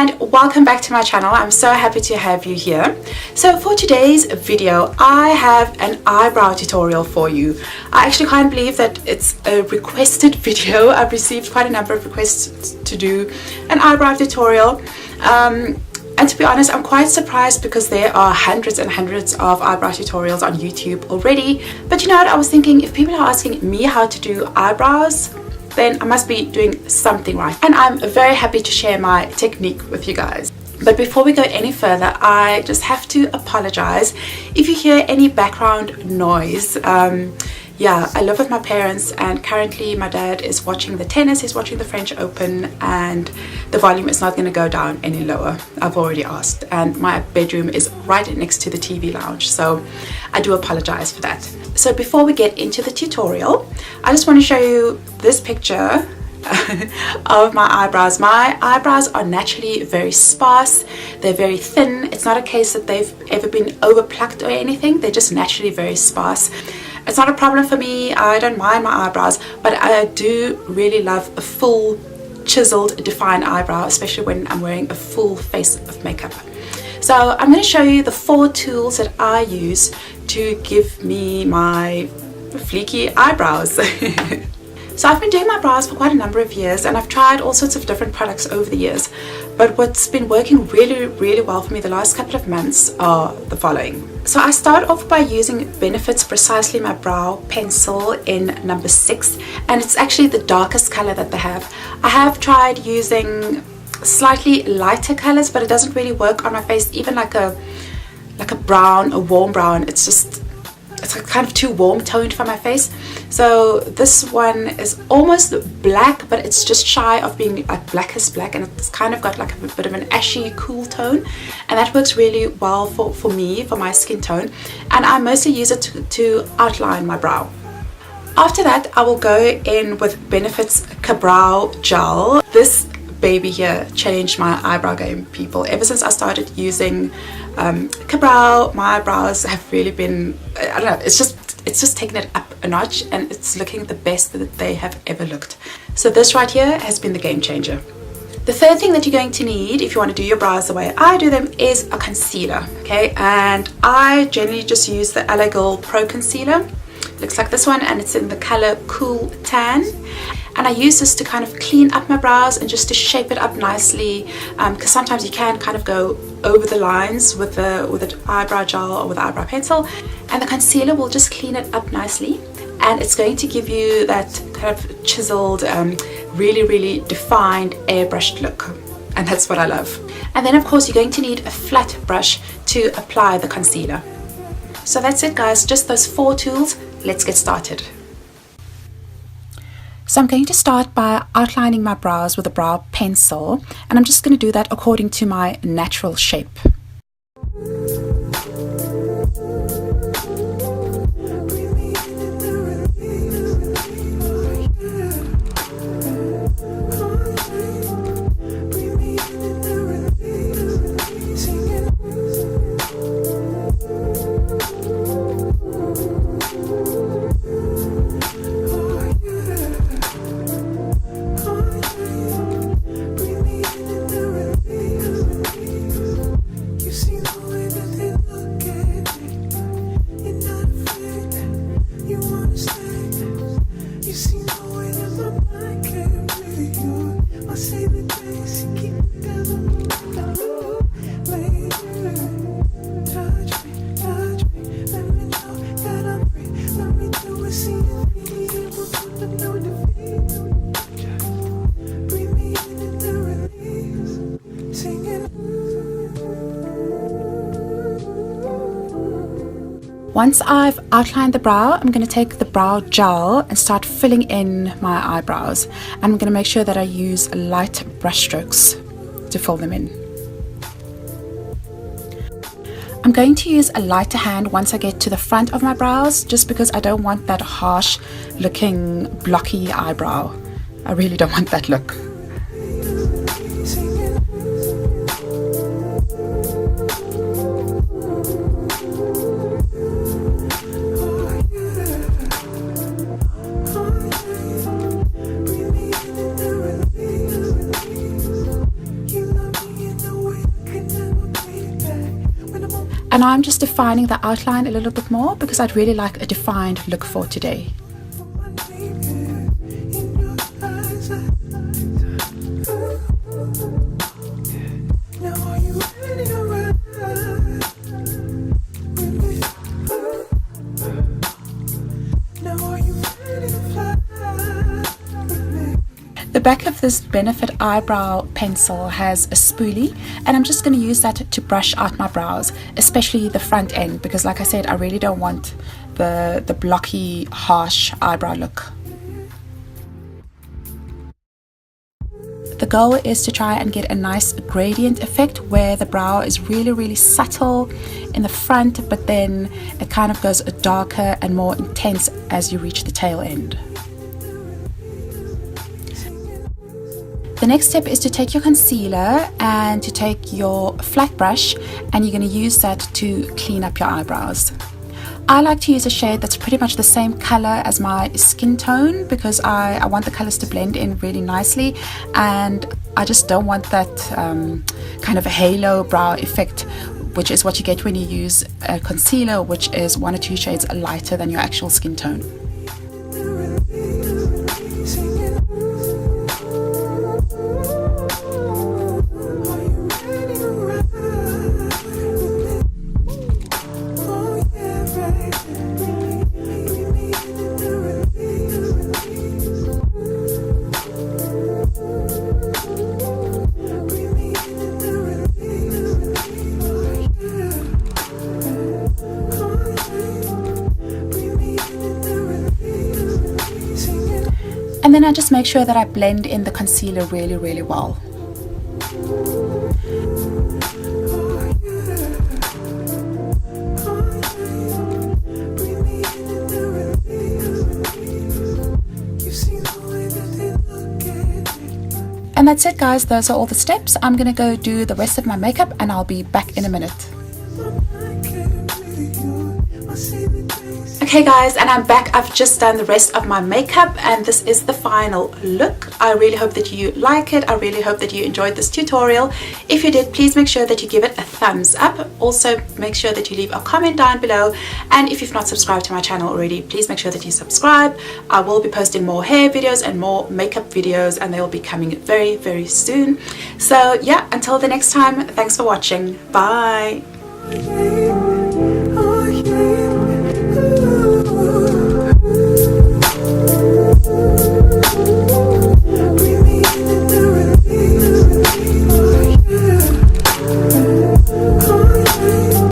and welcome back to my channel. I'm so happy to have you here. So for today's video, I have an eyebrow tutorial for you. I actually can't believe that it's a requested video. I've received quite a number of requests to do an eyebrow tutorial. And to be honest, I'm quite surprised because there are hundreds and hundreds of eyebrow tutorials on YouTube already. But you know what, I was thinking, if people are asking me how to do eyebrows, then I must be doing something right. And I'm very happy to share my technique with you guys. But before we go any further, I just have to apologize if you hear any background noise. Yeah, I live with my parents, and currently my dad is watching the tennis, he's watching the French Open, and the volume is not going to go down any lower. I've already asked, and my bedroom is right next to the TV lounge, so I do apologize for that. So before we get into the tutorial, I just want to show you this picture of my eyebrows. My eyebrows are naturally very sparse, they're very thin. It's not a case that they've ever been over plucked or anything, they're just naturally very sparse. It's not a problem for me, I don't mind my eyebrows, but I do really love a full chiseled defined eyebrow, especially when I'm wearing a full face of makeup. So I'm going to show you the 4 tools that I use to give me my fleeky eyebrows. So I've been doing my brows for quite a number of years, and I've tried all sorts of different products over the years, but what's been working really well for me the last couple of months are the following. So I start off by using Benefit's Precisely My Brow pencil in number 6, and it's actually the darkest color that they have. I have tried using slightly lighter colors, but it doesn't really work on my face, even like a brown, a warm brown. It's kind of too warm toned for my face. So this one is almost black, but it's just shy of being like blackest black, and it's kind of got like a bit of an ashy cool tone, and that works really well for me, for my skin tone, and I mostly use it to outline my brow. After that, I will go in with Benefit's Eyebrow Gel. This baby here changed my eyebrow game, people. Ever since I started using Eyebrow, my eyebrows have really been, I don't know, it's just taken it up a notch, and it's looking the best that they have ever looked. So this right here has been the game changer. The third thing that you're going to need if you want to do your brows the way I do them is a concealer, okay? And I generally just use the Eleanor Pro Concealer. It looks like this one, and it's in the color Cool Tan. And I use this to kind of clean up my brows and just to shape it up nicely, because sometimes you can kind of go over the lines with the eyebrow gel or with the eyebrow pencil, and the concealer will just clean it up nicely, and it's going to give you that kind of chiseled, really defined airbrushed look, and that's what I love. And then of course you're going to need a flat brush to apply the concealer. So that's it guys, just those 4 tools. Let's get started. So I'm going to start by outlining my brows with a brow pencil, and I'm just going to do that according to my natural shape. Once I've outlined the brow, I'm going to take the brow gel and start filling in my eyebrows. And I'm going to make sure that I use light brush strokes to fill them in. I'm going to use a lighter hand once I get to the front of my brows, just because I don't want that harsh looking blocky eyebrow. I really don't want that look. And I'm just defining the outline a little bit more because I'd really like a defined look for today. The back of this Benefit eyebrow pencil has a spoolie, and I'm just going to use that to brush out my brows, especially the front end, because like I said, I really don't want the blocky, harsh eyebrow look. The goal is to try and get a nice gradient effect where the brow is really subtle in the front, but then it kind of goes darker and more intense as you reach the tail end. The next step is to take your concealer and to take your flat brush, and you're going to use that to clean up your eyebrows. I like to use a shade that's pretty much the same color as my skin tone because I want the colors to blend in really nicely, and I just don't want that kind of a halo brow effect, which is what you get when you use a concealer which is 1 or 2 shades lighter than your actual skin tone. And then I just make sure that I blend in the concealer really well. And that's it, guys. Those are all the steps. I'm gonna go do the rest of my makeup and I'll be back in a minute. Okay guys, and I'm back. I've just done the rest of my makeup and this is the final look. I really hope that you like it. I really hope that you enjoyed this tutorial. If you did, please make sure that you give it a thumbs up. Also make sure that you leave a comment down below, and if you've not subscribed to my channel already, please make sure that you subscribe. I will be posting more hair videos and more makeup videos, and they will be coming very soon. So yeah, until the next time, thanks for watching. Bye.